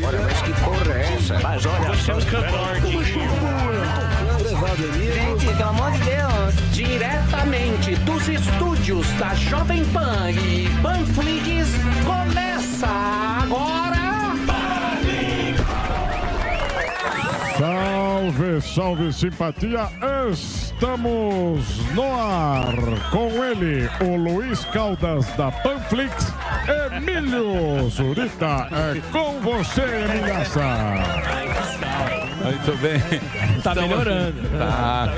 Olha, mas que porra é essa? Mas olha, você é um cantor. Gente, pelo amor de Deus. Diretamente dos estúdios da Jovem Pan e Panflix, começa agora... Salve, salve, simpatia! Estamos no ar com ele, o Luiz Caldas da Panflix, Emílio Zurita. É com você, Emilhaça. Muito bem. Tá melhorando. Tá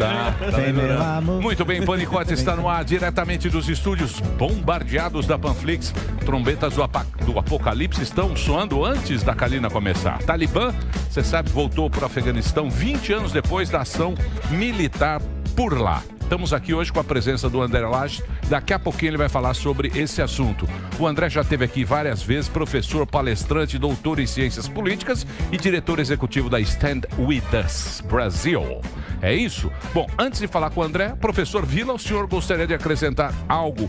melhorando. Muito bem, Panicote está no ar, diretamente dos estúdios bombardeados da Panflix. Trombetas do Apocalipse estão soando antes da Kalina começar. Talibã, você sabe, voltou para o Afeganistão 20 anos depois da ação militar por lá. Estamos aqui hoje com a presença do André Lages. Daqui a pouquinho ele vai falar sobre esse assunto. O André já esteve aqui várias vezes, professor, palestrante, doutor em ciências políticas e diretor executivo da Stand With Us Brasil. É isso? Bom, antes de falar com o André, professor Vila, o senhor gostaria de acrescentar algo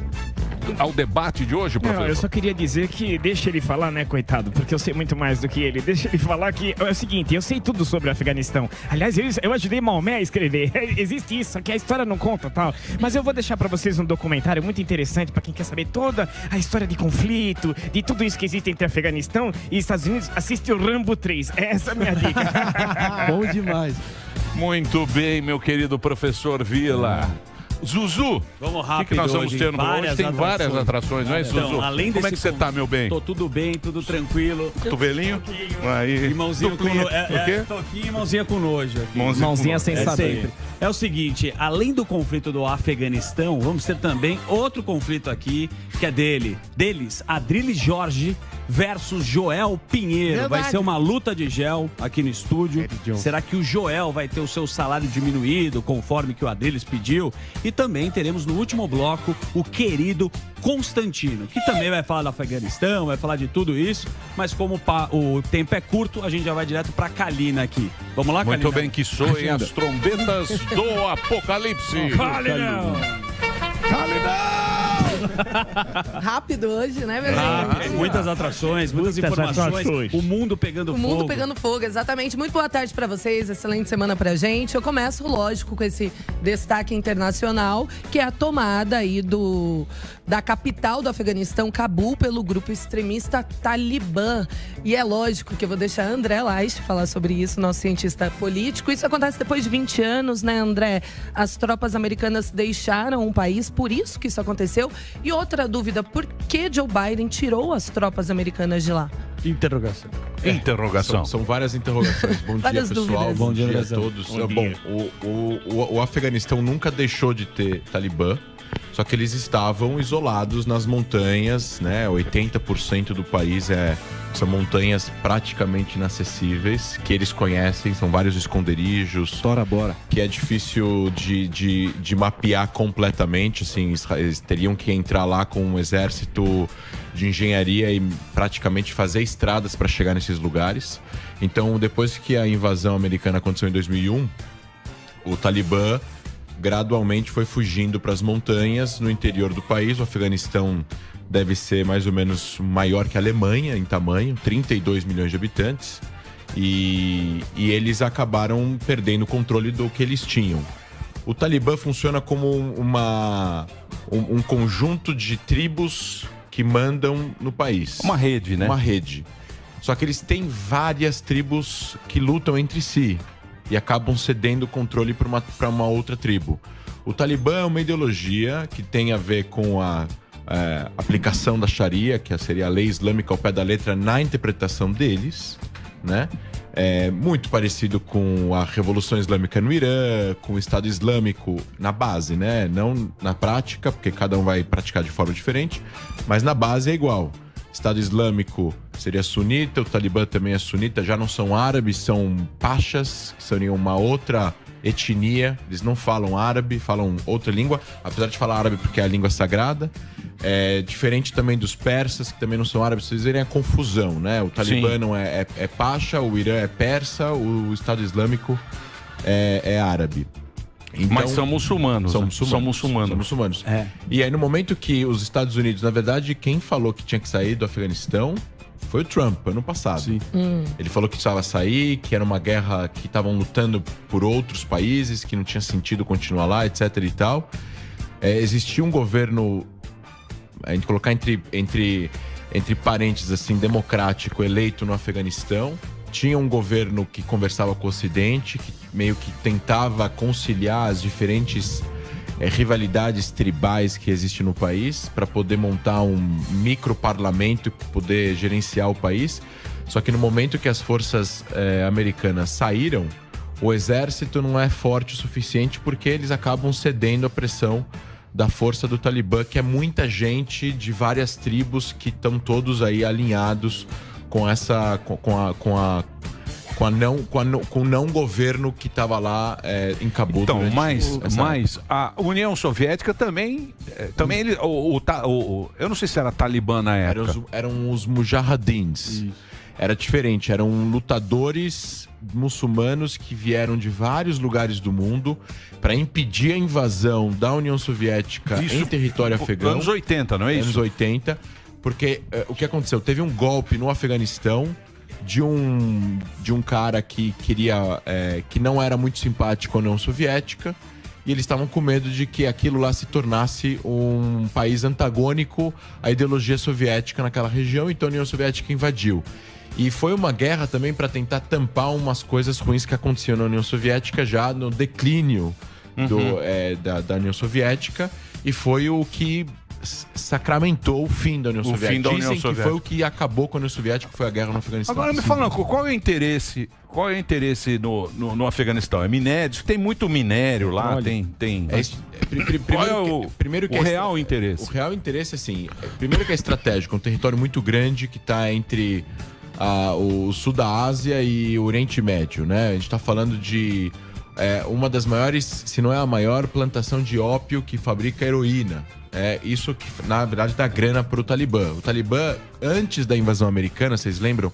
ao debate de hoje, professor? Não, eu só queria dizer que deixa ele falar, né, coitado, porque eu sei muito mais do que ele. Deixa ele falar que é o seguinte, eu sei tudo sobre o Afeganistão. Aliás, eu ajudei Maomé a escrever. Existe isso, só que a história não conta, tal. Mas eu vou deixar pra vocês um documentário muito interessante pra quem quer saber toda a história de conflito, de tudo isso que existe entre Afeganistão e Estados Unidos. Assiste o Rambo 3. Essa é a minha dica. Bom demais. Muito bem, meu querido professor Vila. Zuzu, vamos rápido. O que nós vamos ter no hoje? Tem várias atrações, não é, Zuzu? Então, além Como é que você tá, meu bem? Tô tudo bem, tudo tranquilo. Cotovelinho? Aí. E mãozinha com nojo. Toquinho e mãozinha com nojo. Mãozinha sem saber. Sempre. É o seguinte, além do conflito do Afeganistão, vamos ter também outro conflito aqui, que é deles, Adrilles Jorge versus Joel Pinheiro. Verdade. Vai ser uma luta de gel aqui no estúdio. Será que o Joel vai ter o seu salário diminuído, conforme que o Adrilles pediu? E também teremos no último bloco o querido Constantino, que também vai falar do Afeganistão, vai falar de tudo isso, mas como o tempo é curto, a gente já vai direto pra Kalina aqui. Vamos lá, Kalina? Muito bem, que soem as trombetas do Apocalipse. Kalina! Rápido hoje, né, meu gente? Muitas atrações, muitas informações. O mundo pegando fogo. O mundo pegando fogo, exatamente. Muito boa tarde pra vocês, excelente semana pra gente. Eu começo, lógico, com esse destaque internacional, que é a tomada aí da capital do Afeganistão, Cabul, pelo grupo extremista Talibã. E é lógico que eu vou deixar André Laich falar sobre isso, nosso cientista político. Isso acontece depois de 20 anos, né, André? As tropas americanas deixaram o país, por isso que isso aconteceu. E outra dúvida, por que Joe Biden tirou as tropas americanas de lá? Interrogação. Interrogação. São várias interrogações. Bom dia, pessoal. Dúvidas. Bom dia a todos. O Afeganistão nunca deixou de ter Talibã, só que eles estavam isolados nas montanhas, né? 80% do país são montanhas praticamente inacessíveis, que eles conhecem, são vários esconderijos. Tora bora. Que é difícil de mapear completamente, assim, eles teriam que entrar lá com um exército de engenharia e praticamente fazer estradas para chegar nesses lugares. Então, depois que a invasão americana aconteceu em 2001, o Talibã gradualmente foi fugindo para as montanhas no interior do país. O Afeganistão deve ser mais ou menos maior que a Alemanha em tamanho, 32 milhões de habitantes. E eles acabaram perdendo o controle do que eles tinham. O Talibã funciona como um conjunto de tribos que mandam no país. Uma rede, né? Uma rede. Só que eles têm várias tribos que lutam entre si e acabam cedendo o controle para uma outra tribo. O Talibã é uma ideologia que tem a ver com a aplicação da Sharia, que seria a lei islâmica ao pé da letra na interpretação deles, né? É muito parecido com a Revolução Islâmica no Irã, com o Estado Islâmico na base, né? Não na prática, porque cada um vai praticar de forma diferente, mas na base é igual. Estado Islâmico seria sunita, o Talibã também é sunita, já não são árabes, são pachas, que seriam uma outra etnia, eles não falam árabe, falam outra língua, apesar de falar árabe porque é a língua sagrada. É diferente também dos persas, que também não são árabes, vocês verem a confusão, né? O Talibã não é pacha, o Irã é persa, o Estado Islâmico é árabe. Então, mas são muçulmanos. São muçulmanos. É. E aí, no momento que os Estados Unidos, na verdade, quem falou que tinha que sair do Afeganistão Foi o Trump, ano passado. Ele falou que precisava sair, que era uma guerra que estavam lutando por outros países, que não tinha sentido continuar lá, etc e tal. Existia um governo, a gente colocar entre parênteses assim, democrático, eleito no Afeganistão. Tinha um governo que conversava com o Ocidente, que meio que tentava conciliar as diferentes rivalidades tribais que existem no país para poder montar um micro-parlamento e poder gerenciar o país. Só que no momento que as forças americanas saíram, o exército não é forte o suficiente porque eles acabam cedendo à pressão da força do Talibã, que é muita gente de várias tribos que estão todos aí alinhados com essa com o não governo que estava lá em Cabul. Então, mas a União Soviética também eu não sei se era Talibã na época. Eram os Mujahidins. Era diferente, eram lutadores muçulmanos que vieram de vários lugares do mundo para impedir a invasão da União Soviética em território afegão. Anos 80, não é isso? Anos 80, porque o que aconteceu? Teve um golpe no Afeganistão de um cara que queria que não era muito simpático à União Soviética, e eles estavam com medo de que aquilo lá se tornasse um país antagônico à ideologia soviética naquela região, então a União Soviética invadiu. E foi uma guerra também para tentar tampar umas coisas ruins que aconteciam na União Soviética já no declínio da União Soviética, e foi o que sacramentou o fim da União Soviética. Dizem que foi o que acabou com a União Soviética, foi a guerra no Afeganistão. Agora me fala, qual é o interesse no Afeganistão? É minério? Tem muito minério lá? Qual é o real interesse? O real interesse, assim, primeiro que é estratégico, um território muito grande que está entre o sul da Ásia e o Oriente Médio, né? A gente está falando de uma das maiores, se não é a maior, plantação de ópio que fabrica heroína. Isso que, na verdade, dá grana para o Talibã. O Talibã, antes da invasão americana, vocês lembram?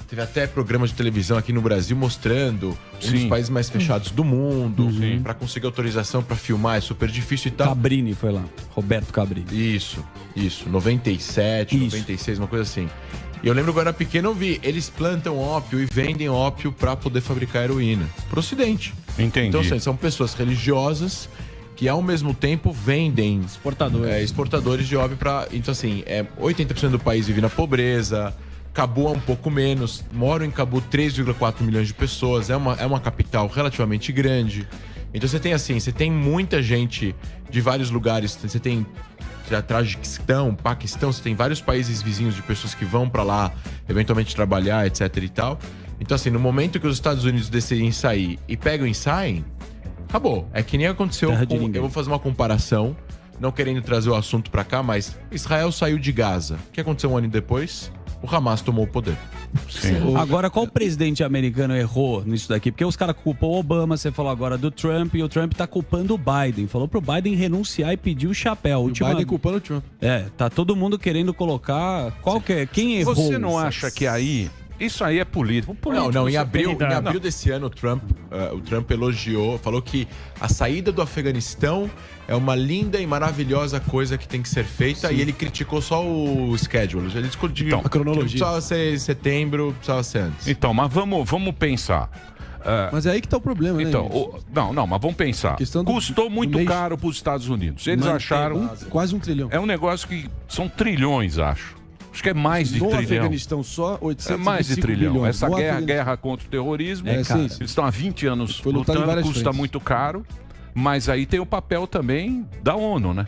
Teve até programas de televisão aqui no Brasil mostrando um dos países mais fechados do mundo. Para conseguir autorização para filmar é super difícil e tal. Cabrini foi lá, Roberto Cabrini. Isso. 97, 96, uma coisa assim. E eu lembro quando eu era pequeno, eu vi, eles plantam ópio e vendem ópio para poder fabricar heroína pro Ocidente. Entendi. Então, assim, são pessoas religiosas que ao mesmo tempo vendem exportadores de ópio para. Então, assim, 80% do país vive na pobreza. Cabul é um pouco menos. Moram em Cabul 3,4 milhões de pessoas. É uma capital relativamente grande. Então você tem muita gente de vários lugares. Você tem Tajiquistão, Paquistão, você tem vários países vizinhos de pessoas que vão para lá eventualmente trabalhar, etc e tal. Então, assim, no momento que os Estados Unidos decidem sair e pegam e saem, acabou. É que nem aconteceu eu vou fazer uma comparação, não querendo trazer o assunto para cá, mas Israel saiu de Gaza. O que aconteceu um ano depois? O Hamas tomou o poder. Agora, qual presidente americano errou nisso daqui? Porque os caras culpam o Obama, você falou agora do Trump, e o Trump tá culpando o Biden. Falou pro Biden renunciar e pedir o chapéu. O Biden culpando o Trump. Tá todo mundo querendo colocar quem errou. Você não acha que aí... Isso aí é político. Não, em abril desse ano, o Trump elogiou, falou que a saída do Afeganistão é uma linda e maravilhosa coisa que tem que ser feita. E ele criticou só o schedule. Ele discutiu a cronologia. Precisava ser em setembro, precisava ser antes. Então, mas vamos pensar. Mas é aí que tá o problema, né? Então, mas vamos pensar. Custou muito caro para os Estados Unidos. Eles acharam... Quase 1 trilhão. É um negócio que são trilhões, acho. Acho que é mais de trilhão. No Afeganistão só, 825 É mais de trilhão. bilhões. Essa guerra contra o terrorismo, eles estão há 20 anos lutando, custa frentes. muito caro, mas aí tem o papel também da ONU, né?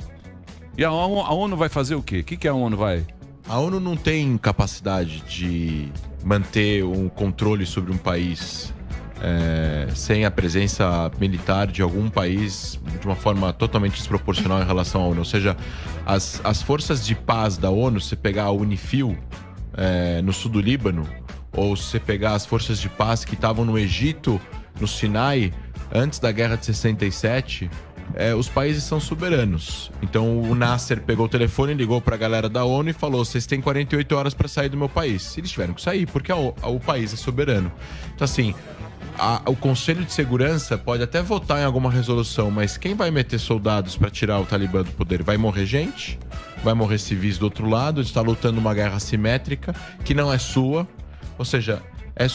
E a ONU vai fazer o quê? O que a ONU vai... A ONU não tem capacidade de manter um controle sobre um país sem a presença militar de algum país de uma forma totalmente desproporcional em relação à ONU. Ou seja, as forças de paz da ONU, se você pegar a Unifil no sul do Líbano, ou se você pegar as forças de paz que estavam no Egito, no Sinai, antes da Guerra de 67, os países são soberanos. Então o Nasser pegou o telefone, ligou para a galera da ONU e falou: vocês têm 48 horas para sair do meu país. Eles tiveram que sair, porque o país é soberano. Então, assim, o Conselho de Segurança pode até votar em alguma resolução, mas quem vai meter soldados para tirar o Talibã do poder? Vai morrer gente? Vai morrer civis do outro lado? Está lutando uma guerra assimétrica que não é sua. Ou seja, é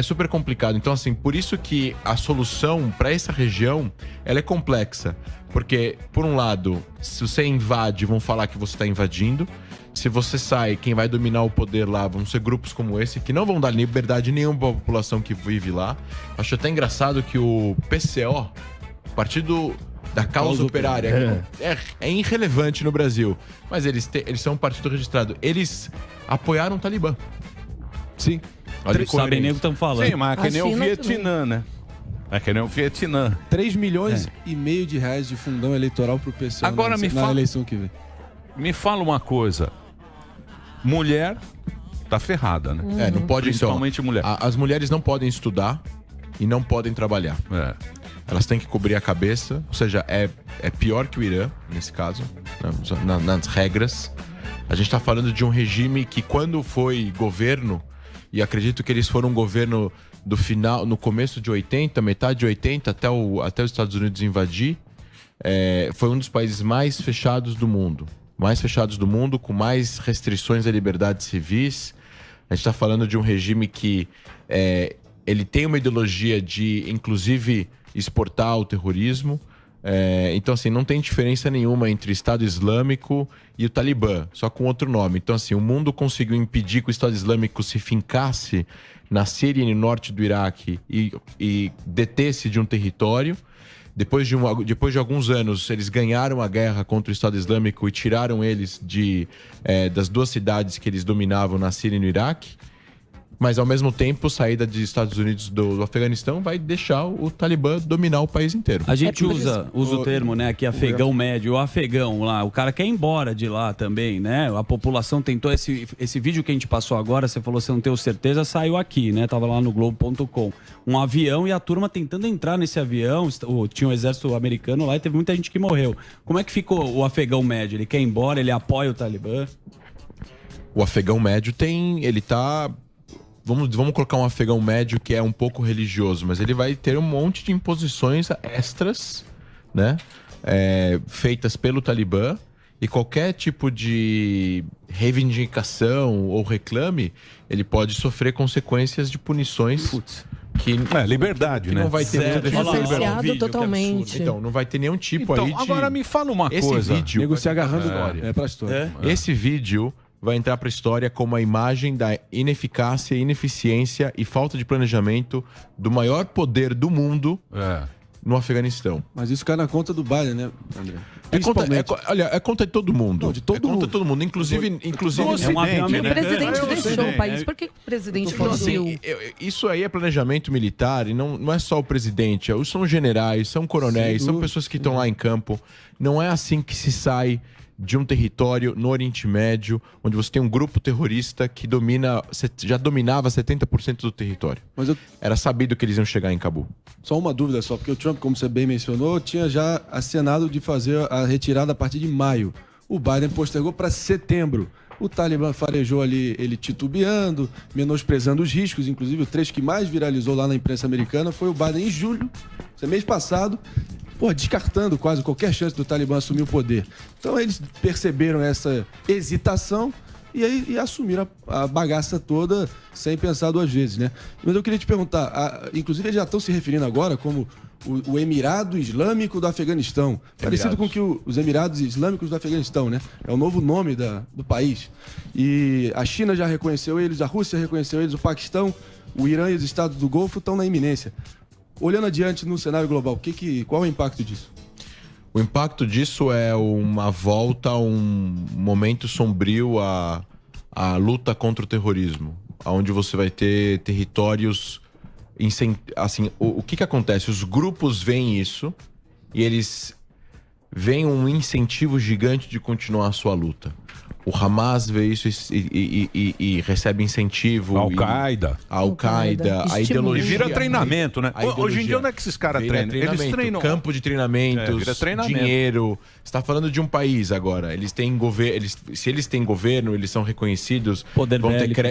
super complicado. Então, assim, por isso que a solução para essa região ela é complexa. Porque, por um lado, se você invade, vão falar que você está invadindo. Se você sai, quem vai dominar o poder lá vão ser grupos como esse, que não vão dar liberdade nenhuma para a população que vive lá. Acho até engraçado que o PCO, Partido da Causa Operária, é irrelevante no Brasil. Mas eles são um partido registrado. Eles apoiaram o Talibã. Sim. Sabem nem o que estão falando. Sim, mas é que nem o Vietnã, né? É que nem o Vietnã. 3 milhões e meio de reais de fundão eleitoral pro PCO Agora na eleição que vem. Me fala uma coisa. Mulher tá ferrada, né? Não pode, principalmente mulher. As mulheres não podem estudar e não podem trabalhar. Elas têm que cobrir a cabeça, ou seja, é pior que o Irã, nesse caso, nas regras. A gente tá falando de um regime que quando foi governo, e acredito que eles foram um governo do final, no começo de 80, metade de 80, até os Estados Unidos invadir, foi um dos países mais fechados do mundo. Com mais restrições à liberdade civis. A gente está falando de um regime que ele tem uma ideologia de, inclusive, exportar o terrorismo. Então, assim, não tem diferença nenhuma entre o Estado Islâmico e o Talibã, só com outro nome. Então, assim, o mundo conseguiu impedir que o Estado Islâmico se fincasse na Síria e no norte do Iraque e detesse de um território. Depois de alguns anos, eles ganharam a guerra contra o Estado Islâmico e tiraram eles das duas cidades que eles dominavam na Síria e no Iraque. Mas, ao mesmo tempo, a saída dos Estados Unidos do Afeganistão vai deixar o Talibã dominar o país inteiro. A gente usa o termo, né, aqui, afegão médio, o afegão lá, o cara quer ir embora de lá também, né? A população tentou, esse vídeo que a gente passou agora, você falou que você não tem certeza, saiu aqui, né? Tava lá no Globo.com. Um avião e a turma tentando entrar nesse avião, tinha um exército americano lá e teve muita gente que morreu. Como é que ficou o afegão médio? Ele quer ir embora, ele apoia o Talibã? O afegão médio ele tá... Vamos colocar um afegão médio que é um pouco religioso, mas ele vai ter um monte de imposições extras, né? Feitas pelo Talibã, e qualquer tipo de reivindicação ou reclame, ele pode sofrer consequências de punições que... liberdade, que né? não vai ter Cerceado totalmente. Então, não vai ter nenhum tipo aí de... Agora me fala uma Esse coisa. vídeo... Nego se agarrando pra história. Esse vídeo vai entrar para a história como a imagem da ineficácia, ineficiência e falta de planejamento do maior poder do mundo no Afeganistão. Mas isso cai na conta do Biden, né, André? É conta de todo mundo. Não, de todo mundo. Conta de todo mundo. Inclusive O presidente deixou o país. Por que o presidente fugiu? Isso aí é planejamento militar e não é só o presidente. São generais, são coronéis, são pessoas que estão lá em campo. Não é assim que se sai de um território no Oriente Médio, onde você tem um grupo terrorista que já dominava 70% do território. Era sabido que eles iam chegar em Cabu. Só uma dúvida só, porque o Trump, como você bem mencionou, tinha já acenado de fazer a retirada a partir de maio. O Biden postergou para setembro. O Talibã farejou ali, ele titubeando, menosprezando os riscos. Inclusive, o trecho que mais viralizou lá na imprensa americana foi o Biden em julho, mês passado, descartando quase qualquer chance do Talibã assumir o poder. Então eles perceberam essa hesitação e assumiram a bagaça toda sem pensar duas vezes, né? Mas eu queria te perguntar, inclusive eles já estão se referindo agora como o Emirado Islâmico do Afeganistão, parecido com que os Emirados Islâmicos do Afeganistão, né? É o novo nome do país. E a China já reconheceu eles, a Rússia reconheceu eles, o Paquistão, o Irã e os Estados do Golfo estão na iminência. Olhando adiante no cenário global, qual é o impacto disso? O impacto disso é uma volta a um momento sombrio à luta contra o terrorismo, onde você vai ter territórios... Assim, o que acontece? Os grupos veem isso e eles veem um incentivo gigante de continuar a sua luta. O Hamas vê isso e recebe incentivo. Al-Qaeda. Al-Qaeda, a ideologia. E vira treinamento, né? Hoje em dia, onde é que esses caras treinam? Eles treinam. Campo de treinamentos, vira treinamento. dinheiro. Você está falando de um país agora. Eles têm governo. Se eles têm governo, eles são reconhecidos.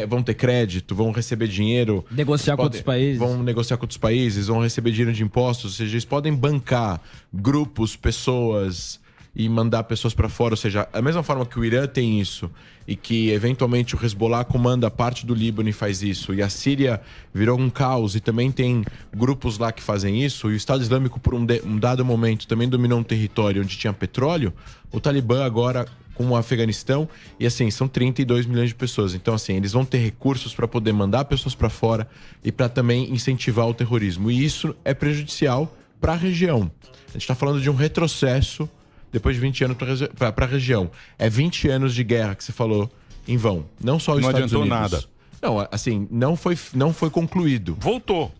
Vão ter crédito, vão receber dinheiro. Negociar com outros países. Vão negociar com outros países, vão receber dinheiro de impostos. Ou seja, eles podem bancar grupos, pessoas e mandar pessoas para fora. Ou seja, da mesma forma que o Irã tem isso e que eventualmente o Hezbollah comanda parte do Líbano e faz isso, e a Síria virou um caos e também tem grupos lá que fazem isso, e o Estado Islâmico por um dado momento também dominou um território onde tinha petróleo, o Talibã agora com o Afeganistão, e assim, são 32 milhões de pessoas. Então assim, eles vão ter recursos para poder mandar pessoas para fora e para também incentivar o terrorismo. E isso é prejudicial para a região. A gente está falando de um retrocesso depois de 20 anos para a região. É 20 anos de guerra que você falou em vão. Não só os Estados Unidos. Não adiantou nada. Não, assim, não foi concluído. Voltou.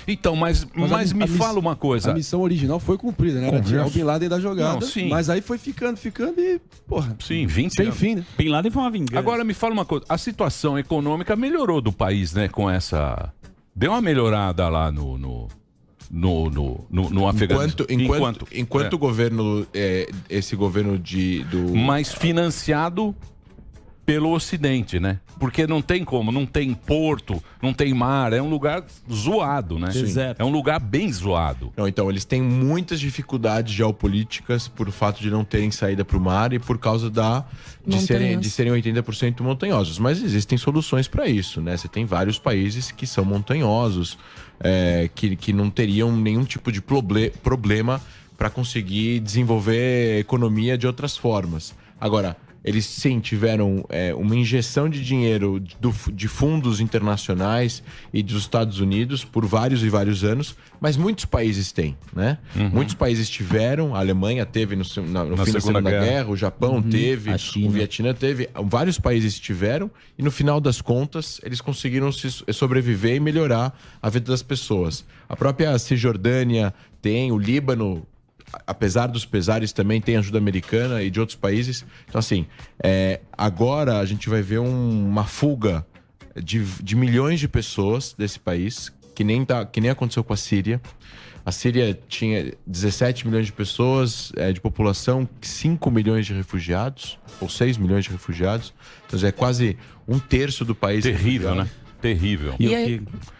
Então, mas me fala uma coisa. A missão original foi cumprida, né? Era tirar o Bin Laden da jogada. Não, sim. Mas aí foi ficando e, porra. Sim, 20 sem anos. fim, né? Bin Laden foi uma vingança. Agora me fala uma coisa. A situação econômica melhorou do país, né? Com essa... Deu uma melhorada lá no Afeganistão. Enquanto o governo, esse governo mais financiado pelo Ocidente, né? Porque não tem como, não tem porto, não tem mar, é um lugar zoado, né? Exato. É um lugar bem zoado. Não, então, eles têm muitas dificuldades geopolíticas por fato de não terem saída para o mar e por causa de serem 80% montanhosos. Mas existem soluções para isso, né? Você tem vários países que são montanhosos, que não teriam nenhum tipo de problema para conseguir desenvolver economia de outras formas. Agora, eles sim tiveram uma injeção de dinheiro de fundos internacionais e dos Estados Unidos por vários e vários anos, mas muitos países têm, né? Muitos países tiveram, a Alemanha teve no fim da Segunda Guerra, o Japão teve, o Vietnã teve, vários países tiveram e no final das contas eles conseguiram sobreviver e melhorar a vida das pessoas. A própria Cisjordânia tem, o Líbano, apesar dos pesares, também tem ajuda americana e de outros países. Então, assim, agora a gente vai ver uma fuga de milhões de pessoas desse país, que nem aconteceu com a Síria. A Síria tinha 17 milhões de pessoas de população, 5 milhões de refugiados, ou 6 milhões de refugiados. Então, é quase um terço do país. Terrível, né? Terrível.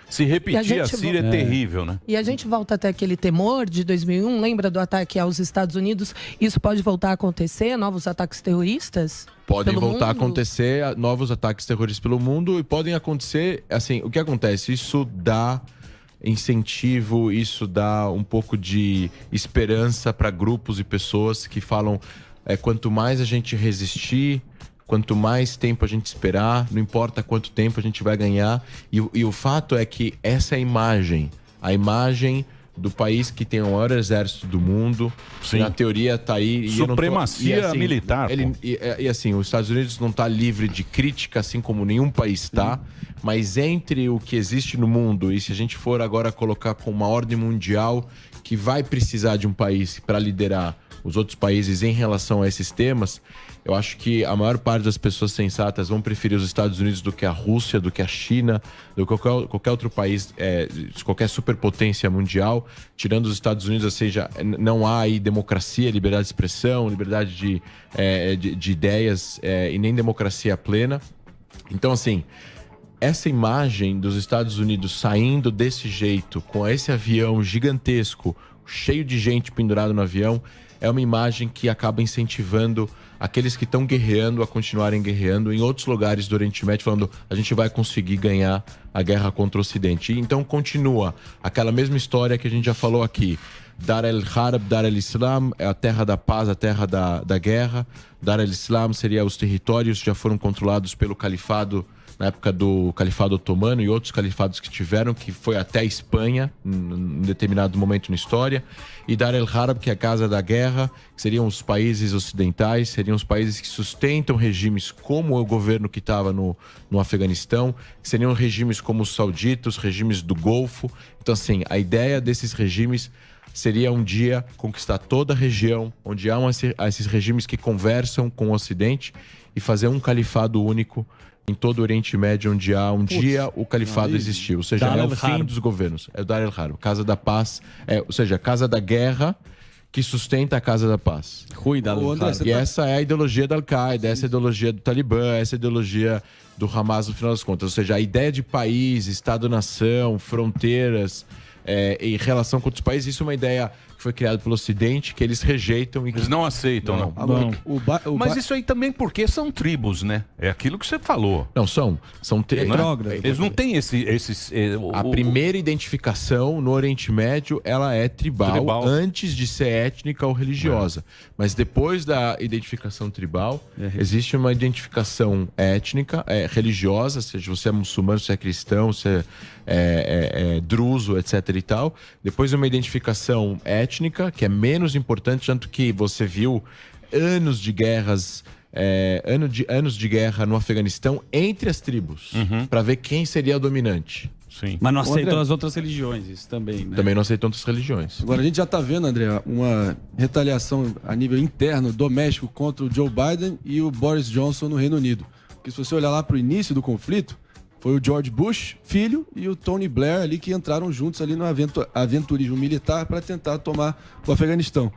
Se repetir a Síria é terrível, né? E a gente volta até aquele temor de 2001, lembra do ataque aos Estados Unidos? Isso pode voltar a acontecer, novos ataques terroristas? Podem voltar a acontecer novos ataques terroristas pelo mundo e podem acontecer, assim, o que acontece? Isso dá incentivo, isso dá um pouco de esperança para grupos e pessoas que falam, quanto mais a gente resistir, quanto mais tempo a gente esperar, não importa quanto tempo a gente vai ganhar. E o fato é que essa a imagem do país que tem o maior exército do mundo, na teoria está aí. Supremacia militar. E assim, os Estados Unidos não está livre de crítica, assim como nenhum país está. Mas entre o que existe no mundo e se a gente for agora colocar com uma ordem mundial que vai precisar de um país para liderar os outros países em relação a esses temas, eu acho que a maior parte das pessoas sensatas vão preferir os Estados Unidos do que a Rússia, do que a China, do que qualquer outro país, qualquer superpotência mundial, tirando os Estados Unidos, ou seja, não há aí democracia, liberdade de expressão, liberdade de ideias e nem democracia plena. Então, assim, essa imagem dos Estados Unidos saindo desse jeito, com esse avião gigantesco, cheio de gente pendurado no avião, é uma imagem que acaba incentivando aqueles que estão guerreando a continuarem guerreando em outros lugares do Oriente Médio, falando a gente vai conseguir ganhar a guerra contra o Ocidente. E então continua aquela mesma história que a gente já falou aqui. Dar el-Harb, Dar el-Islam é a terra da paz, a terra da guerra. Dar el-Islam seria os territórios que já foram controlados pelo califado na época do Califado Otomano e outros califados que tiveram, que foi até a Espanha, em determinado momento na história. E Dar el-Harb, que é a casa da guerra, que seriam os países ocidentais, seriam os países que sustentam regimes como o governo que estava no Afeganistão, que seriam regimes como os sauditas, regimes do Golfo. Então, assim, a ideia desses regimes seria um dia conquistar toda a região, onde há esses regimes que conversam com o Ocidente e fazer um califado único em todo o Oriente Médio, onde há um dia o califado existiu. Ou seja, é o fim dos governos. É o Dar el-Harb, Casa da Paz, ou seja, a Casa da Guerra que sustenta a Casa da Paz. E essa é a ideologia da Al-Qaeda, essa é a ideologia do Talibã, essa é a ideologia do Hamas no final das contas. Ou seja, a ideia de país, Estado-nação, fronteiras em relação com outros países, isso é uma ideia que foi criada pelo Ocidente, que eles rejeitam. E que... Eles não aceitam, não. Mas isso aí também porque são tribos, né? É aquilo que você falou. Não, são tribos. Eles não têm A primeira identificação no Oriente Médio, ela é tribal. Antes de ser étnica ou religiosa. Mas depois da identificação tribal, existe uma identificação étnica, religiosa, seja você é muçulmano, se é cristão, se é druso, etc e tal. Depois uma identificação étnica, que é menos importante, tanto que você viu anos de guerras, anos de guerra no Afeganistão entre as tribos, para ver quem seria o dominante. Sim. Mas não aceitou as outras religiões, isso também, né? Também não aceitam outras religiões. Agora, a gente já está vendo, André, uma retaliação a nível interno, doméstico, contra o Joe Biden e o Boris Johnson no Reino Unido. Porque se você olhar lá para o início do conflito, foi o George Bush, filho, e o Tony Blair ali que entraram juntos ali no aventurismo militar para tentar tomar o Afeganistão.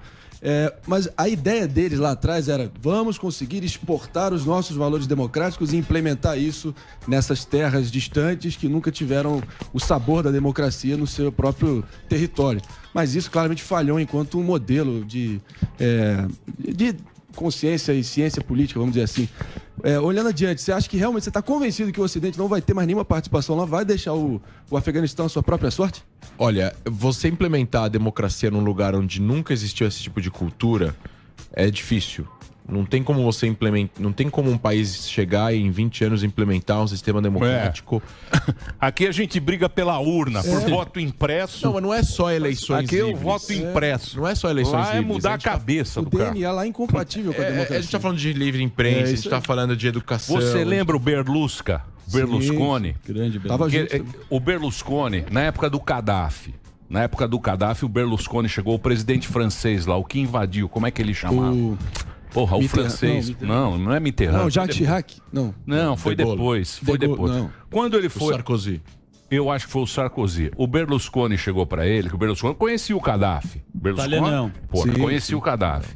Mas a ideia deles lá atrás era: vamos conseguir exportar os nossos valores democráticos e implementar isso nessas terras distantes que nunca tiveram o sabor da democracia no seu próprio território. Mas isso claramente falhou enquanto um modelo de consciência e ciência política, vamos dizer assim. Olhando adiante, você acha que realmente você está convencido que o Ocidente não vai ter mais nenhuma participação lá, vai deixar o Afeganistão à sua própria sorte? Olha, você implementar a democracia num lugar onde nunca existiu esse tipo de cultura é difícil. Não tem como você implementar, não tem como um país chegar e em 20 anos implementar um sistema democrático. Aqui a gente briga pela urna, por voto impresso. Não, mas não é só eleições livres. Aqui é o livres. voto impresso. Não é só eleições lá livres. É mudar a cabeça do cara. O DNA lá é incompatível com a democracia. A gente tá falando de livre imprensa, a gente tá falando de educação. Você lembra o Berlusconi? Grande Berlusconi. O Berlusconi, na época do Gaddafi, o Berlusconi chegou, o presidente francês lá, o que invadiu, como é que ele chamava? Porra, o francês. Não é Mitterrand. Não, Jacques Chirac. Não, foi depois. Não. Quando ele foi. O Sarkozy. Eu acho que foi o Sarkozy. O Berlusconi chegou pra ele, que o Berlusconi conhecia o Gaddafi. Berlusconi, conhecia o Gaddafi.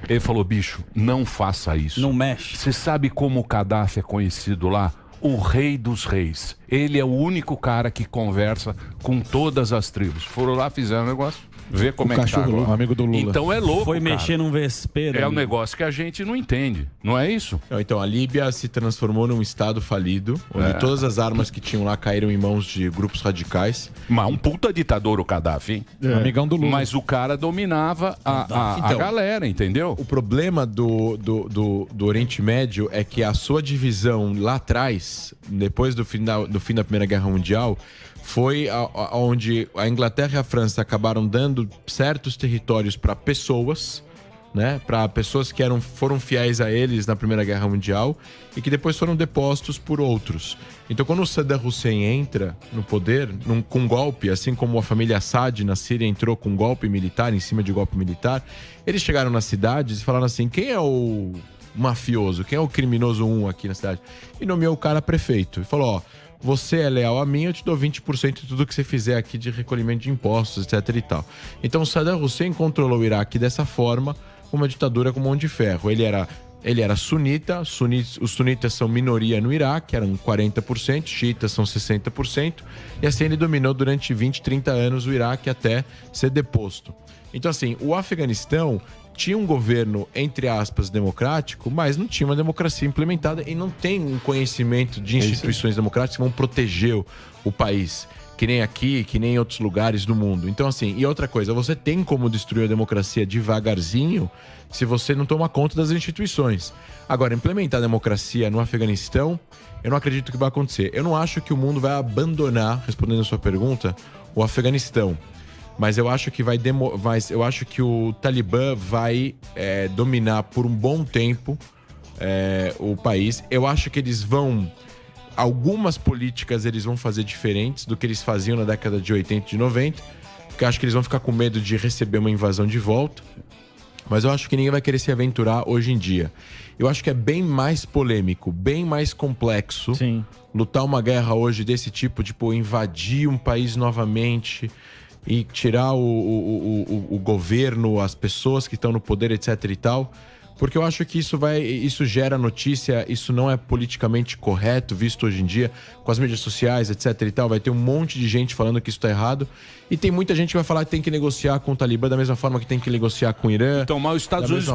Ele falou: bicho, não faça isso. Não mexe. Você sabe como o Gaddafi é conhecido lá? O rei dos reis. Ele é o único cara que conversa com todas as tribos. Foram lá, fizeram um negócio. Vê como é que tá agora. Amigo do Lula. Então é louco, Foi cara. mexer num vespeiro. É um negócio que a gente não entende, não é isso? Então, a Líbia se transformou num estado falido, onde todas as armas que tinham lá caíram em mãos de grupos radicais. Mas um puta ditador o Gaddafi, hein? Amigão do Lula. Mas o cara dominava a galera, entendeu? O problema do Oriente Médio é que a sua divisão lá atrás, depois do fim da Primeira Guerra Mundial, foi onde a Inglaterra e a França acabaram dando certos territórios para pessoas, né? Para pessoas que foram fiéis a eles na Primeira Guerra Mundial e que depois foram depostos por outros. Então, quando o Saddam Hussein entra no poder com golpe, assim como a família Assad na Síria entrou com golpe militar, em cima de golpe militar, eles chegaram nas cidades e falaram assim: quem é o mafioso? Quem é o criminoso 1 aqui na cidade? E nomeou o cara prefeito. E falou: ó, você é leal a mim, eu te dou 20% de tudo que você fizer aqui de recolhimento de impostos, etc e tal. Então, Saddam Hussein controlou o Iraque dessa forma, uma ditadura com mão de ferro. Ele era sunita, os sunitas são minoria no Iraque, eram 40%, xiitas são 60%, e assim ele dominou durante 20, 30 anos o Iraque até ser deposto. Então, assim, o Afeganistão tinha um governo, entre aspas, democrático, mas não tinha uma democracia implementada e não tem um conhecimento de instituições democráticas que vão proteger o país, que nem aqui, que nem em outros lugares do mundo. Então, assim, e outra coisa, você tem como destruir a democracia devagarzinho se você não toma conta das instituições. Agora, implementar a democracia no Afeganistão, eu não acredito que vai acontecer. Eu não acho que o mundo vai abandonar, respondendo a sua pergunta, o Afeganistão. Mas eu acho que eu acho que o Talibã vai dominar por um bom tempo o país. Eu acho que algumas políticas eles vão fazer diferentes do que eles faziam na década de 80 e de 90. porque eu acho que eles vão ficar com medo de receber uma invasão de volta. Mas eu acho que ninguém vai querer se aventurar hoje em dia. Eu acho que é bem mais polêmico, bem mais complexo lutar uma guerra hoje desse tipo, tipo, invadir um país novamente e tirar o governo, as pessoas que estão no poder, etc e tal. Porque eu acho que isso gera notícia, isso não é politicamente correto, visto hoje em dia, com as mídias sociais, etc e tal. Vai ter um monte de gente falando que isso tá errado. E tem muita gente que vai falar que tem que negociar com o Talibã da mesma forma que tem que negociar com o Irã. Então, mas os Estados Unidos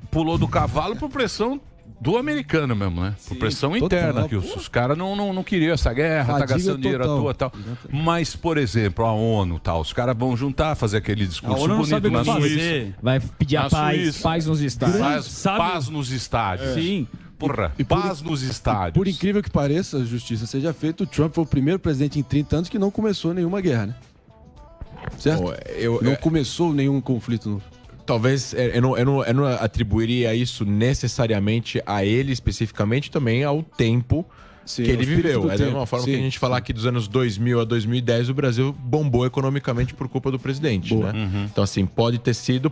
pulou do cavalo por pressão do americano mesmo, né? Por pressão interna, que os caras não queriam essa guerra, tá gastando dinheiro à toa e tal. Mas, por exemplo, a ONU tal, os caras vão juntar, fazer aquele discurso bonito na Suíça. Vai pedir a paz nos estádios. Paz nos estádios. Sim. Porra, paz nos estádios. Por incrível que pareça, a justiça seja feita, o Trump foi o primeiro presidente em 30 anos que não começou nenhuma guerra, né? Certo? Não começou nenhum conflito novo. Talvez eu não atribuiria isso necessariamente a ele especificamente, também ao tempo que ele viveu. É da mesma forma que a gente falar que dos anos 2000 a 2010 o Brasil bombou economicamente por culpa do presidente, né? Então, assim, pode ter sido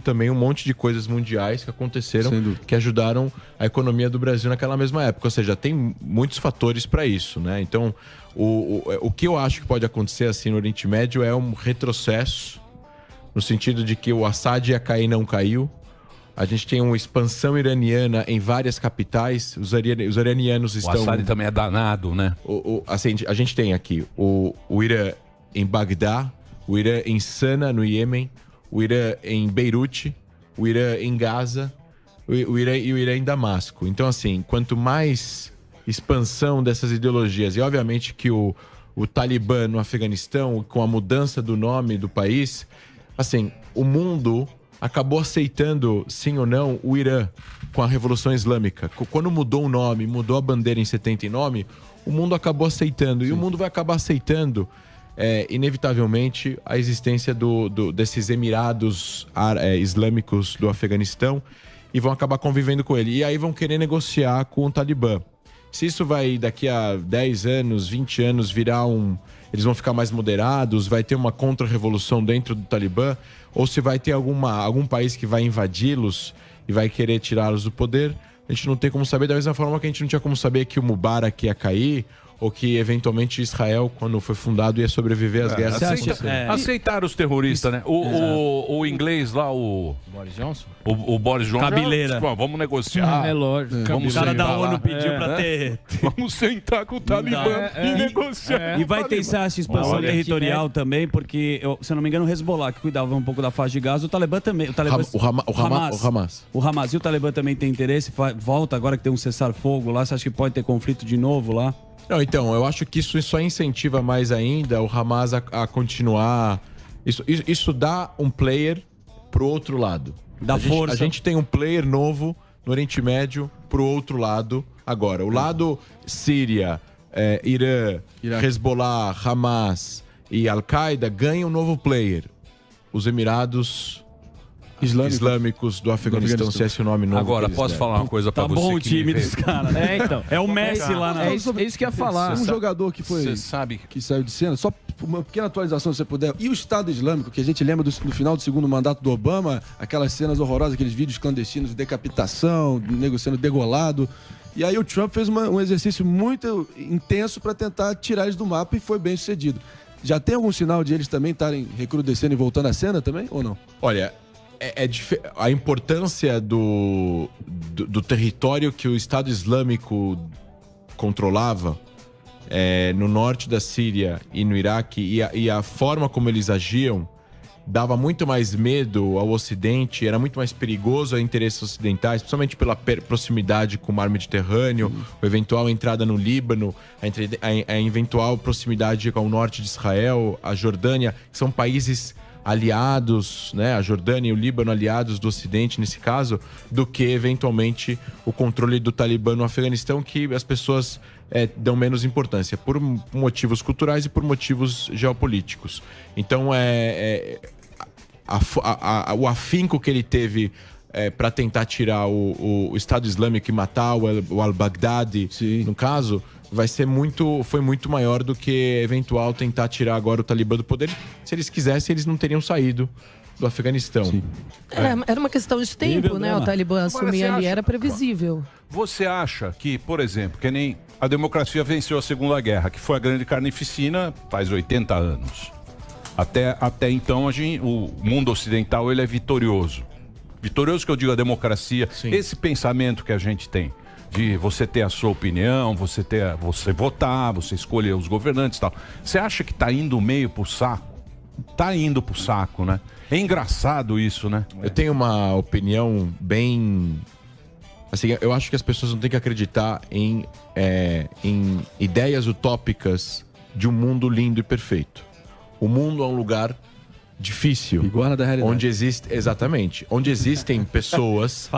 também um monte de coisas mundiais que aconteceram que ajudaram a economia do Brasil naquela mesma época. Ou seja, tem muitos fatores para isso, né? Então, o que eu acho que pode acontecer assim no Oriente Médio é um retrocesso, no sentido de que o Assad ia cair e não caiu. A gente tem uma expansão iraniana em várias capitais. Os iranianos estão... O Assad também é danado, né? Assim, a gente tem aqui o Irã em Bagdá, o Irã em Sana, no Iêmen, o Irã em Beirute, o Irã em Gaza, o Irã em Damasco. Então, assim, quanto mais expansão dessas ideologias, e obviamente que o Talibã no Afeganistão, com a mudança do nome do país... Assim, o mundo acabou aceitando, sim ou não, o Irã com a Revolução Islâmica. Quando mudou o nome, mudou a bandeira em 79, o mundo acabou aceitando. E o mundo vai acabar aceitando, inevitavelmente, a existência desses Emirados Islâmicos do Afeganistão e vão acabar convivendo com ele. E aí vão querer negociar com o Talibã. Se isso vai, daqui a 10 anos, 20 anos, virar eles vão ficar mais moderados, vai ter uma contra-revolução dentro do Talibã, ou se vai ter algum país que vai invadi-los e vai querer tirá-los do poder, a gente não tem como saber, da mesma forma que a gente não tinha como saber que o Mubarak ia cair, ou que eventualmente Israel, quando foi fundado, ia sobreviver às guerras. Aceitaram os terroristas, né? O inglês lá, o Boris Johnson? O Boris Johnson. Cabeleira. Vamos negociar. É lógico. O cara da ONU pediu pra ter... Vamos sentar com o Talibã e negociar. E vai ter essa expansão territorial também, porque, se eu não me engano, o Hezbollah, que cuidava um pouco da faixa de Gaza, o Talibã também... O Hamas. E o Talibã também tem interesse, volta agora que tem um cessar-fogo lá, você acha que pode ter conflito de novo lá? Não, então, eu acho que isso só incentiva mais ainda o Hamas a continuar... Isso dá um player pro outro lado. A gente tem um player novo no Oriente Médio pro outro lado agora. O lado Síria, Irã, Hezbollah, Hamas e Al-Qaeda ganham um novo player. Os Emirados... Islâmicos do Afeganistão, se é esse o nome novo. Agora, posso falar uma coisa pra você? Tá bom o time dos caras, né? Então. É o Messi lá na... É isso que eu ia falar. Um jogador que foi... Você sabe... Que saiu de cena, só uma pequena atualização, se você puder. E o Estado Islâmico, que a gente lembra do final do segundo mandato do Obama, aquelas cenas horrorosas, aqueles vídeos clandestinos de decapitação, nego sendo degolado. E aí o Trump fez um exercício muito intenso para tentar tirar eles do mapa e foi bem sucedido. Já tem algum sinal de eles também estarem recrudescendo e voltando à cena também, ou não? Olha... a importância do território que o Estado Islâmico controlava no norte da Síria e no Iraque e a forma como eles agiam dava muito mais medo ao Ocidente, era muito mais perigoso a interesses ocidentais, principalmente pela proximidade com o mar Mediterrâneo, a eventual entrada no Líbano, a eventual proximidade com o norte de Israel, a Jordânia, que são países aliados, né, a Jordânia e o Líbano aliados do Ocidente nesse caso, do que eventualmente o controle do Talibã no Afeganistão, que as pessoas dão menos importância por motivos culturais e por motivos geopolíticos. Então o afinco que ele teve para tentar tirar o Estado Islâmico e matar o al-Baghdadi, no caso, foi muito maior do que eventual tentar tirar agora o Talibã do poder. Se eles quisessem, eles não teriam saído do Afeganistão. Era uma questão de tempo, né? O Talibã assumir ali, era previsível. Você acha que, por exemplo, que nem a democracia venceu a Segunda Guerra, que foi a grande carnificina faz 80 anos. Até então, o mundo ocidental ele é vitorioso. Vitorioso que eu digo a democracia, esse pensamento que a gente tem. De você ter a sua opinião, você votar, você escolher os governantes e tal. Você acha que tá indo meio pro saco? Tá indo pro saco, né? É engraçado isso, né? Eu tenho uma opinião bem... Assim, eu acho que as pessoas não têm que acreditar em ideias utópicas de um mundo lindo e perfeito. O mundo é um lugar difícil. Igual da realidade. Onde existem pessoas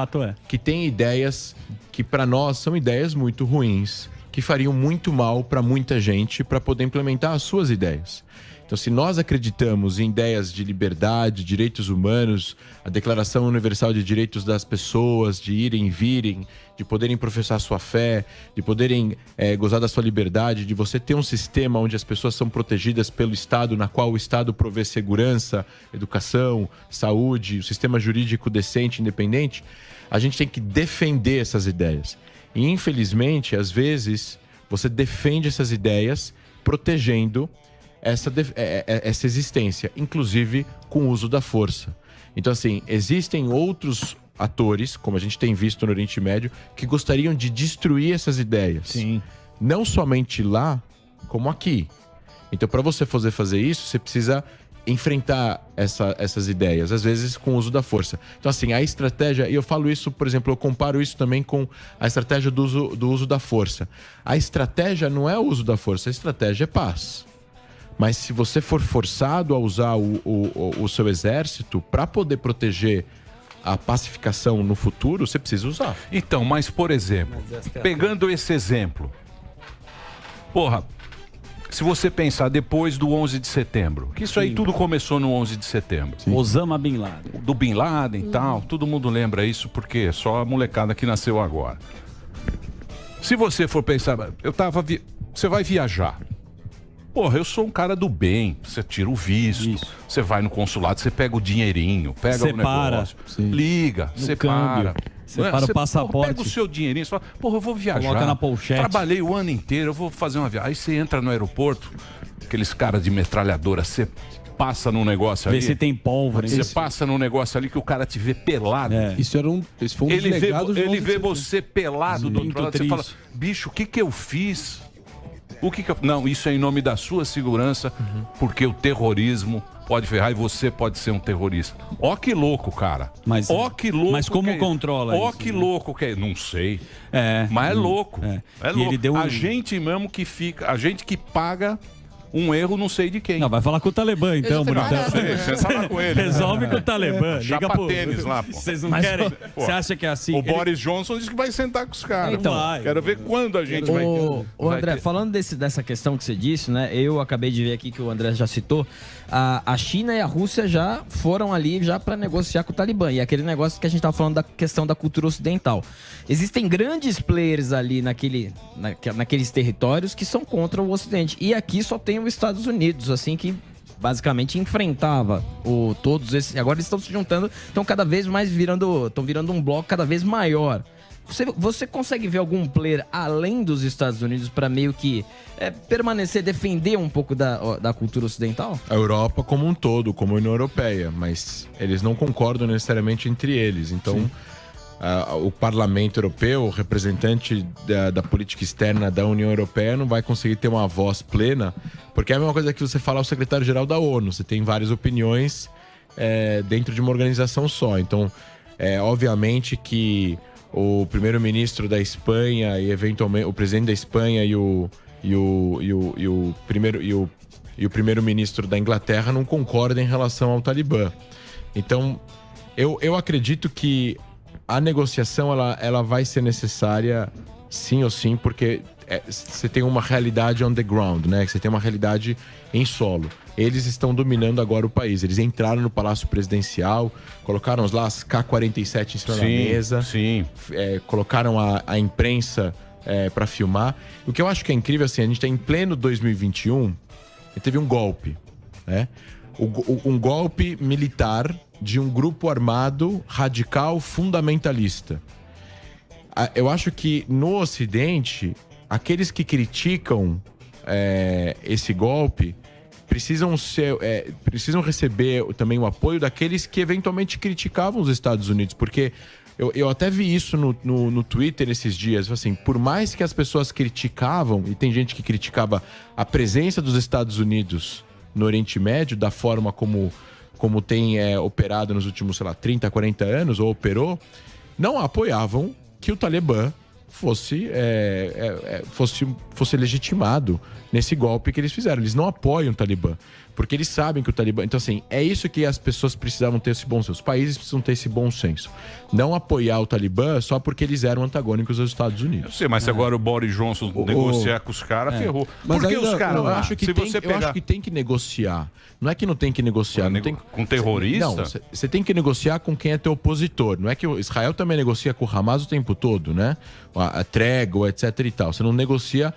que têm ideias que para nós são ideias muito ruins, que fariam muito mal para muita gente para poder implementar as suas ideias. Então, se nós acreditamos em ideias de liberdade, direitos humanos, a Declaração Universal de Direitos das Pessoas, de irem e virem, de poderem professar sua fé, de poderem gozar da sua liberdade, de você ter um sistema onde as pessoas são protegidas pelo Estado, na qual o Estado provê segurança, educação, saúde, o sistema jurídico decente, independente, a gente tem que defender essas ideias. E, infelizmente, às vezes, você defende essas ideias protegendo essa existência, inclusive com o uso da força. Então, assim, existem outros atores, como a gente tem visto no Oriente Médio, que gostariam de destruir essas ideias. Sim. Não somente lá, como aqui. Então, para você fazer isso, você precisa enfrentar essas ideias, às vezes com o uso da força. Então, assim, a estratégia, e eu falo isso, por exemplo, eu comparo isso também com a estratégia do uso da força. A estratégia não é o uso da força, a estratégia é paz. Mas se você for forçado a usar o seu exército para poder proteger a pacificação no futuro, você precisa usar. Então, mas por exemplo, pegando esse exemplo, porra, se você pensar depois do 11 de setembro, que isso aí tudo começou no 11 de setembro. Osama Bin Laden. Do Bin Laden e tal, todo mundo lembra isso porque é só a molecada que nasceu agora. Se você for pensar, você vai viajar. Porra, eu sou um cara do bem. Você tira o visto, você vai no consulado, você pega o dinheirinho, pega o negócio, liga, separa. Separa o passaporte. Porra, pega o seu dinheirinho, você fala, porra, eu vou viajar. Coloca na pochete. Trabalhei o ano inteiro, eu vou fazer uma viagem. Aí você entra no aeroporto, aqueles caras de metralhadora, você passa num negócio ali. Vê se tem pólvora. Você passa num negócio ali que o cara te vê pelado. Isso foi um dos legados do Ele 11 de vê setembro. você pelado do outro lado. Você fala, bicho, o que eu fiz? Não, isso é em nome da sua segurança, porque o terrorismo pode ferrar e você pode ser um terrorista. Ó que louco, cara. Ó que louco. Mas como controla isso? Ó que louco que é. Não sei. É. Mas é louco. É louco. Ele deu A gente mesmo que fica, a gente que paga um erro não sei de quem. Não, vai falar com o Talibã então, bonitão. Você fala com ele. Resolve com o Talibã. Liga Chapa pro tênis lá, pô. Vocês não querem? Você acha que é assim? O Boris Johnson disse que vai sentar com os caras. Então, quero ver quando a gente vai... O André, falando dessa questão que você disse, né? Eu acabei de ver aqui que o André já citou. A China e a Rússia já foram ali já para negociar com o Talibã. E aquele negócio que a gente estava falando da questão da cultura ocidental. Existem grandes players ali naqueles territórios que são contra o Ocidente. E aqui só tem os Estados Unidos, assim, que basicamente enfrentava todos esses. Agora eles estão se juntando, estão cada vez mais virando um bloco cada vez maior. Você consegue ver algum player além dos Estados Unidos para meio que permanecer, defender um pouco da cultura ocidental? A Europa como um todo, como a União Europeia, mas eles não concordam necessariamente entre eles. Então, o Parlamento Europeu, o representante da política externa da União Europeia, não vai conseguir ter uma voz plena, porque é a mesma coisa que você falar ao secretário-geral da ONU. Você tem várias opiniões dentro de uma organização só. Então, obviamente que o primeiro-ministro da Espanha e eventualmente o presidente da Espanha e o primeiro-ministro da Inglaterra não concordam em relação ao Talibã. Então, eu acredito que a negociação ela vai ser necessária sim ou sim, porque você tem uma realidade on the ground, né? Você tem uma realidade em solo. Eles estão dominando agora o país. Eles entraram no Palácio Presidencial, colocaram lá as K-47 em cima da mesa. Sim. Colocaram a imprensa para filmar. O que eu acho que é incrível, assim, a gente está em pleno 2021 e teve um golpe, né? Um golpe militar de um grupo armado radical fundamentalista. Eu acho que no Ocidente, aqueles que criticam esse golpe precisam receber também o apoio daqueles que eventualmente criticavam os Estados Unidos, porque eu até vi isso no Twitter esses dias, assim, por mais que as pessoas criticavam, e tem gente que criticava a presença dos Estados Unidos no Oriente Médio, da forma como tem operado nos últimos, sei lá, 30, 40 anos, ou operou, não apoiavam que o Talibã fosse legitimado nesse golpe que eles fizeram. Eles não apoiam o Talibã, porque eles sabem que o Talibã... Então, assim, é isso que as pessoas precisavam ter esse bom senso. Os países precisam ter esse bom senso. Não apoiar o Talibã só porque eles eram antagônicos aos Estados Unidos. Eu sei, mas se agora o Boris Johnson negociar com os caras, ferrou. Mas Por que ainda, os caras... eu acho que tem que negociar. Não é que não tem que negociar. Não tem... Com terrorista? Não, você tem que negociar com quem é teu opositor. Não é que o Israel também negocia com o Hamas o tempo todo, né? A trégua, etc e tal. Você não negocia,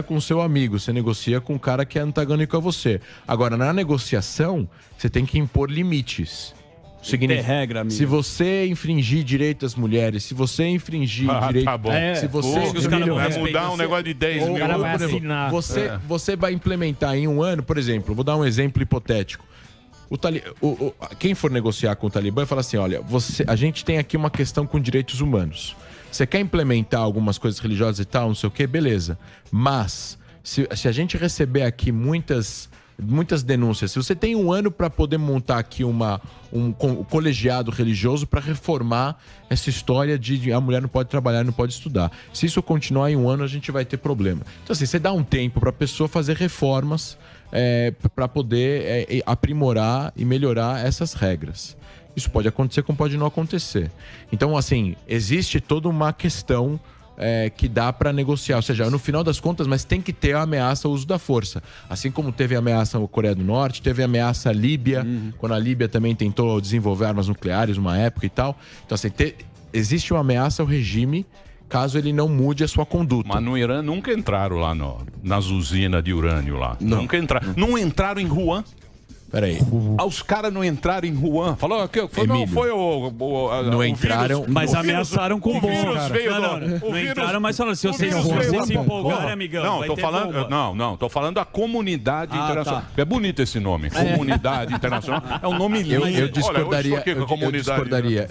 com o seu amigo, você negocia com o cara que é antagônico a você. Agora, na negociação, você tem que impor limites. Tem regra, amigo. Se você infringir direito das mulheres, se você infringir direito... Tá bom. Se você... Vai mudar um negócio de 10 mil. Você vai implementar em um ano, por exemplo, vou dar um exemplo hipotético. Quem for negociar com o Talibã fala assim, olha, a gente tem aqui uma questão com direitos humanos. Você quer implementar algumas coisas religiosas e tal, não sei o quê, beleza. Mas, se a gente receber aqui muitas denúncias, se você tem um ano para poder montar aqui um colegiado religioso para reformar essa história de a mulher não pode trabalhar, não pode estudar. Se isso continuar em um ano, a gente vai ter problema. Então, assim, você dá um tempo para a pessoa fazer reformas para poder aprimorar e melhorar essas regras. Isso pode acontecer como pode não acontecer. Então, assim, existe toda uma questão que dá para negociar. Ou seja, no final das contas, mas tem que ter a ameaça ao uso da força. Assim como teve a ameaça à Coreia do Norte, teve a ameaça à Líbia, quando a Líbia também tentou desenvolver armas nucleares numa época e tal. Então, assim, existe uma ameaça ao regime caso ele não mude a sua conduta. Mas no Irã nunca entraram lá nas usinas de urânio lá. Nunca entraram. Não entraram em Wuhan. Peraí. Os caras não entraram em Wuhan. Falou que não foi não entraram, mas ameaçaram com bomba. O vírus veio não entraram, mas falaram, se vocês se empolgarem, amigão, tô falando da comunidade internacional. É bonito esse nome, comunidade internacional. É um nome lindo. Eu discordaria. Eu discordaria.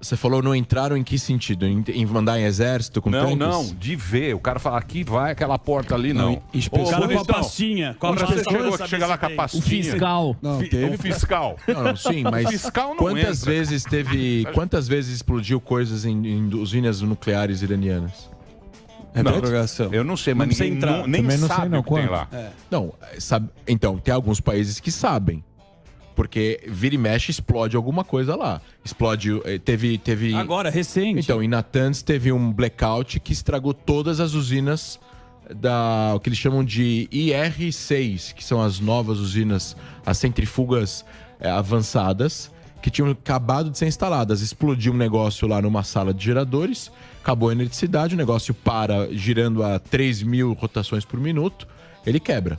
Você falou não entraram em que sentido? Em mandar em exército com tanques? Não, de ver. O cara fala, aqui vai aquela porta ali, não. O cara com a pastinha. Chega lá com a pastinha. O fiscal. O fiscal. Não, sim, mas fiscal não quantas vezes explodiu coisas em usinas nucleares iranianas? Eu não sei, mas ninguém nem sabe o que tem lá. Não, sabe, então, tem alguns países que sabem. Porque vira e mexe, explode alguma coisa lá. Explode, teve... Agora, recente. Então, em Natanz teve um blackout que estragou todas as usinas o que eles chamam de IR6, que são as novas usinas, as centrifugas avançadas, que tinham acabado de ser instaladas. Explodiu um negócio lá numa sala de geradores, acabou a eletricidade, o negócio para girando a 3.000 rotações por minuto, ele quebra.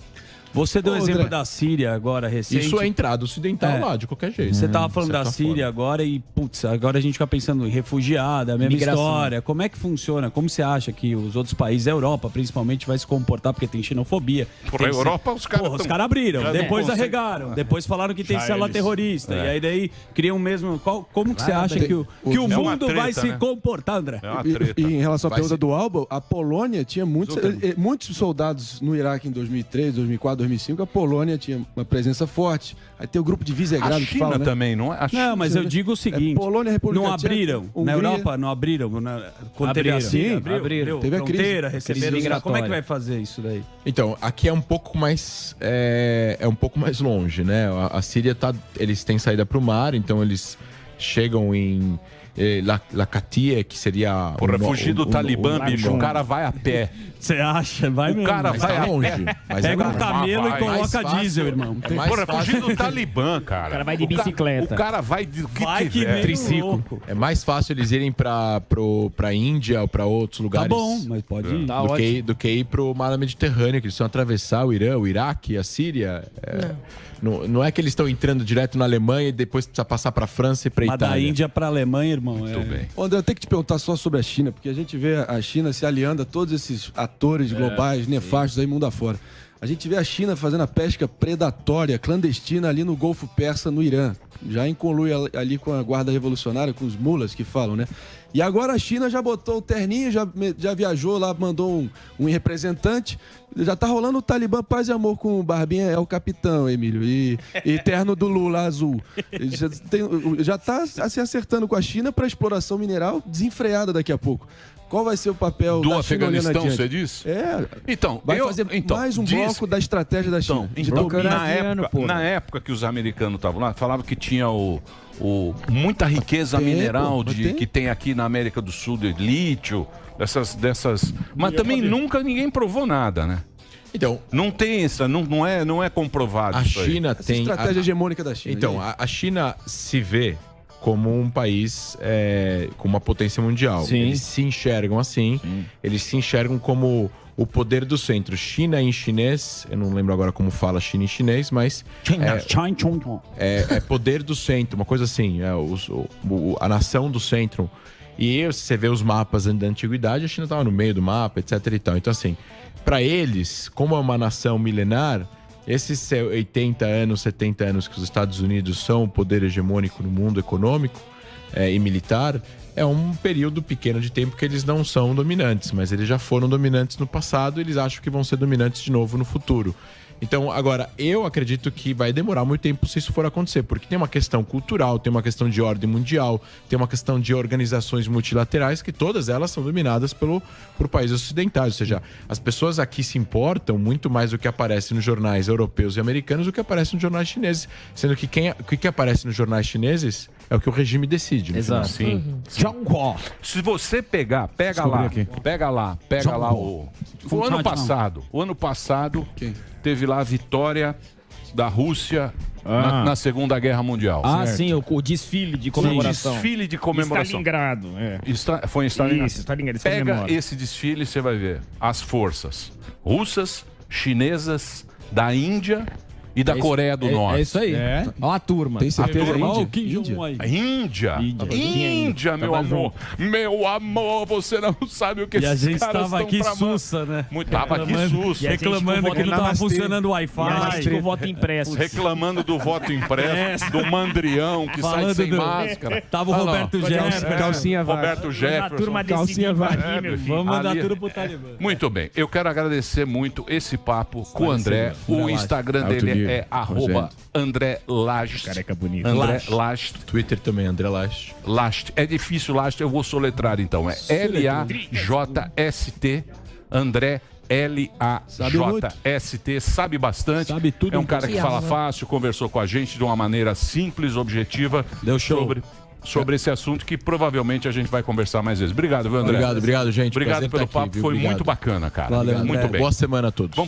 Você deu o exemplo da Síria agora, recente. Isso é entrada ocidental lá, de qualquer jeito. Você estava falando da Síria agora e, agora a gente fica pensando em refugiada, a mesma história. Como é que funciona? Como você acha que os outros países, a Europa principalmente, vai se comportar? Porque tem xenofobia. Por a Europa, os caras... Os caras abriram, depois arregaram, depois falaram que tem célula terrorista. E aí daí criam mesmo... Como que você acha que o mundo vai se comportar, André? E em relação à pergunta do Alba, a Polônia tinha muitos soldados no Iraque em 2003, 2004, 2005, a Polônia tinha uma presença forte. Aí tem o grupo de Visegrado que fala, né? Também, não é? Não, mas eu digo o seguinte, Polônia, República não abriram, Tcheca, na Europa não abriram, quando teve a Síria, abriram. Teve a crise. Receberam. Como é que vai fazer isso daí? Então, aqui é um pouco mais longe, né? A Síria eles têm saída para o mar, então eles chegam Lakatia, que seria... Porra, fugir do Talibã, bicho, o cara vai a pé. Você acha? Vai mesmo. O cara Mas vai tá a longe. pé. Mas Pega é um longe. camelo e coloca fácil, diesel, irmão. Porra, fugir do Talibã, cara. O cara vai de bicicleta. O cara vai de Vai que nem Triciclo. É mais fácil eles irem pra Índia ou pra outros Tá lugares. bom, mas pode ir. Do que ir pro mar Mediterrâneo, que eles vão atravessar o Irã, o Iraque, a Síria. Não é que eles estão entrando direto na Alemanha e depois precisa passar pra França e pra Mas da Itália. Índia pra Alemanha, irmão. Muito bem. André, eu tenho que te perguntar só sobre a China, porque a gente vê a China se aliando a todos esses atores globais, nefastos aí mundo afora. A gente vê a China fazendo a pesca predatória, clandestina ali no Golfo Persa, no Irã. Já incolui ali com a guarda revolucionária, com os mulas que falam, né? E agora a China já botou o terninho, já viajou lá, mandou um representante. Já tá rolando o Talibã Paz e Amor com o Barbinha, é o capitão, Emílio. E terno do Lula azul. Já tá se acertando com a China para exploração mineral desenfreada daqui a pouco. Qual vai ser o papel Do da China olhando Afeganistão, adiante? você disse? É. Então, Vai fazer mais um bloco da estratégia da China. Na época que os americanos estavam lá, falavam que tinha muita riqueza mineral que tem aqui na América do Sul, de lítio, dessas. Mas também nunca ninguém provou nada, né? Então, não tem essa, não é comprovado. A China tem. Essa estratégia hegemônica da China. Então, a China se vê como um país com uma potência mundial. Sim. Eles se enxergam assim, eles se enxergam como o poder do centro. China em chinês, eu não lembro agora como fala China em chinês, mas é poder do centro, uma coisa assim, a nação do centro. E você vê os mapas da antiguidade, a China estava no meio do mapa, etc e tal. Então assim, para eles, como é uma nação milenar, esses 80 anos, 70 anos que os Estados Unidos são o poder hegemônico no mundo econômico e militar, é um período pequeno de tempo que eles não são dominantes, mas eles já foram dominantes no passado e eles acham que vão ser dominantes de novo no futuro. Então, agora, eu acredito que vai demorar muito tempo se isso for acontecer, porque tem uma questão cultural, tem uma questão de ordem mundial, tem uma questão de organizações multilaterais, que todas elas são dominadas por países ocidentais. Ou seja, as pessoas aqui se importam muito mais do que aparece nos jornais europeus e americanos do que aparece nos jornais chineses. Sendo que o que aparece nos jornais chineses é o que o regime decide. Exato. Sim. Se você pega lá o ano passado teve lá a vitória da Rússia na Segunda Guerra Mundial. Sim, o desfile de comemoração. Desfile de comemoração. Stalingrado. Foi em Stalingrado. Isso, Stalingrado. Pega esse desfile e você vai ver as forças russas, chinesas, da Índia e da Coreia do Norte. É isso aí. Olha a turma. Tem certeza Índia, meu amor. Meu amor, você não sabe o que E a esses gente caras tava estão aqui tramando. sussa, né? Tava aqui sussa. Reclamando que não tava funcionando o Wi-Fi. Com o voto impresso. Reclamando do voto impresso, do mandrião que sai sem máscara. Tava o Roberto Jefferson. Calcinha vai. Roberto A Jefferson. turma decide invadir, meu filho. Vamos mandar Ali- tudo pro Talibã. Muito bem, eu quero agradecer muito esse papo com o André. O Instagram dele é @AndréLast. Careca bonito. André Last. Twitter também, André Last. Last. É difícil, Last, eu vou soletrar então. É LAJST, André LAJST, sabe bastante. Sabe tudo. É um cara que fala fácil, conversou com a gente de uma maneira simples, objetiva. Deu show. Sobre esse assunto que provavelmente a gente vai conversar mais vezes. Obrigado, viu, André? Obrigado, gente. Obrigado Prazer pelo estar aqui, papo, viu? foi Obrigado. muito bacana, cara. Valeu, muito André. bem. Boa semana a todos. Vamos